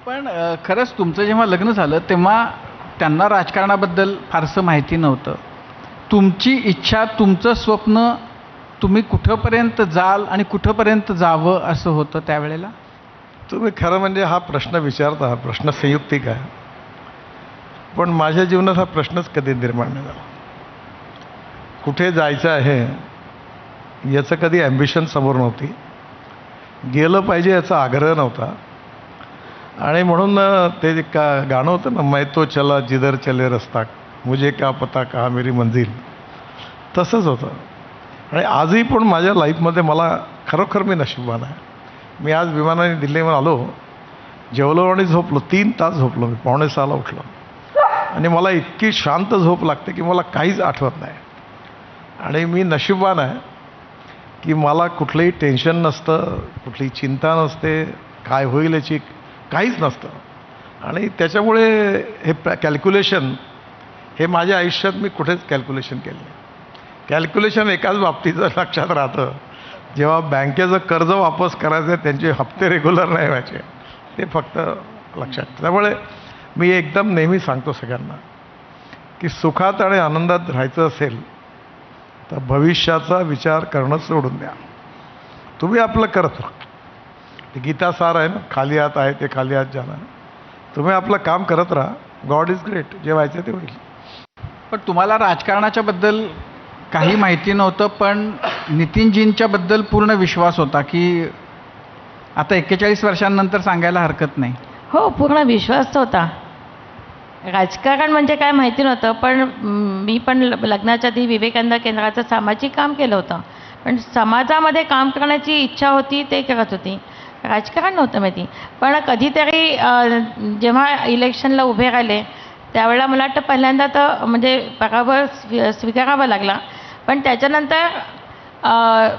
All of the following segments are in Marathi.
पण खरंच तुमचं जेव्हा लग्न झालं तेव्हा त्यांना राजकारणाबद्दल फारसं माहिती नव्हतं. तुमची इच्छा, तुमचं स्वप्न, तुम्ही कुठंपर्यंत जाल आणि कुठंपर्यंत जावं असं होतं त्यावेळेला? तुम्ही खरं म्हणजे हा प्रश्न विचारता, हा प्रश्न संयुक्तिक आहे. पण माझ्या जीवनात हा प्रश्नच कधी निर्माण नाही झाला. कुठे जायचं आहे याचं कधी ॲम्बिशन समोर नव्हती. गेलं पाहिजे याचा आग्रह नव्हता. आणि म्हणून ते गाणं होतं ना, मैं तो चला जिधर चले रस्ता, मुझे क्या पता कहा मेरी मंजिल, तसंच होतं. आणि आजही पण माझ्या लाईफमध्ये मला खरोखर मी नशीबवान आहे. मी आज विमानाने दिल्लीवर आलो, जेवलो आणि झोपलो. 3 तास झोपलो मी. 5:45 उठलो आणि मला इतकी शांत झोप लागते की मला काहीच आठवत नाही. आणि मी नशीबवान आहे की मला कुठलंही टेन्शन नसतं, कुठलीही चिंता नसते, काय होईल याची काहीच नसतं. आणि त्याच्यामुळे हे कॅल्क्युलेशन हे माझ्या आयुष्यात मी कुठेच कॅल्क्युलेशन केलं नाही. कॅल्क्युलेशन एकाच बाबतीचं लक्षात राहतं, जेव्हा बँकेचं कर्ज वापस करायचं आहे त्यांचे हप्ते रेग्युलर नाही व्हायचे, ते फक्त लक्षात. त्यामुळे मी एकदम नेहमी सांगतो सगळ्यांना की सुखात आणि आनंदात राहायचं असेल तर भविष्याचा विचार करणं सोडून द्या. तुम्ही आपलं करत राहा. ते गीता सार आहे ना, खाली हात आहे ते खाली हात जाणार. तुम्ही आपलं काम करत राहा. God is great. जे व्हायचं ते होईल. पण तुम्हाला राजकारणाच्या बद्दल काही माहिती नव्हतं, पण नितीनजींच्या बद्दल पूर्ण विश्वास होता की आता 41 वर्षांनंतर सांगायला हरकत नाही. हो, पूर्ण विश्वास होता. राजकारण म्हणजे काय माहिती नव्हतं, पण मी पण लग्नाच्या आधी विवेकानंद केंद्राचं सामाजिक काम केलं होतं. पण समाजामध्ये काम करण्याची इच्छा होती, ते करत होती. राजकारण नव्हतं माहिती. पण कधीतरी जेव्हा इलेक्शनला उभे राहिले त्यावेळेला मला वाटतं पहिल्यांदा तर म्हणजे पराभव स्वीकारावा लागला. पण त्याच्यानंतर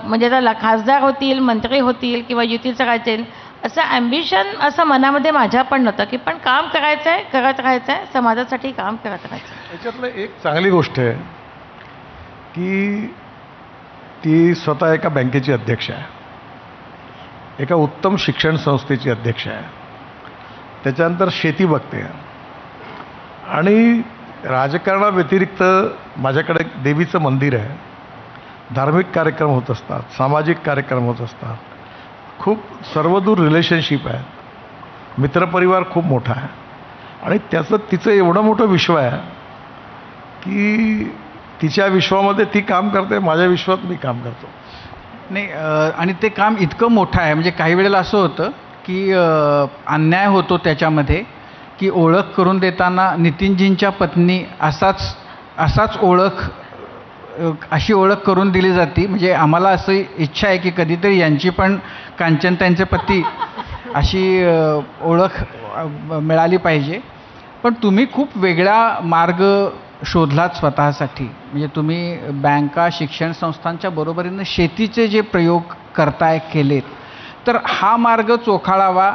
म्हणजे आता खासदार होतील, मंत्री होतील किंवा युतीचं राज्य येईल असं ॲम्बिशन असं मनामध्ये माझ्या पण नव्हतं, की पण काम करायचं आहे, करत राहायचं आहे, समाजासाठी काम करत राहायचं आहे. याच्यातलं एक चांगली गोष्ट आहे की ती स्वतः एका बँकेची अध्यक्ष आहे, एका उत्तम शिक्षण संस्थेची अध्यक्ष आहे, त्याच्यानंतर शेती बघते. आणि राजकारणाव्यतिरिक्त माझ्याकडे देवीचं मंदिर आहे, धार्मिक कार्यक्रम होत असतात, सामाजिक कार्यक्रम होत असतात, खूप सर्वदूर रिलेशनशिप आहे, मित्रपरिवार खूप मोठा आहे. आणि तिचं एवढं मोठं विश्व आहे की तिच्या विश्वामध्ये ती काम करते, माझ्या विश्वात मी काम करतो. नाही, आणि ते काम इतकं मोठं आहे म्हणजे काही वेळेला असं होतं की अन्याय होतो त्याच्यामध्ये की ओळख करून देताना नितीनजींच्या पत्नी असाच अशी ओळख करून दिली जाते. म्हणजे आम्हाला असं इच्छा आहे की कधीतरी यांची पण कांचन त्यांचे पती अशी ओळख मिळाली पाहिजे. पण तुम्ही खूप वेगळा मार्ग शोधलात स्वतःसाठी. म्हणजे तुम्ही बँका, शिक्षण संस्थांच्या बरोबरीनं शेतीचे जे प्रयोग केलेत, तर हा मार्ग चोखाळावा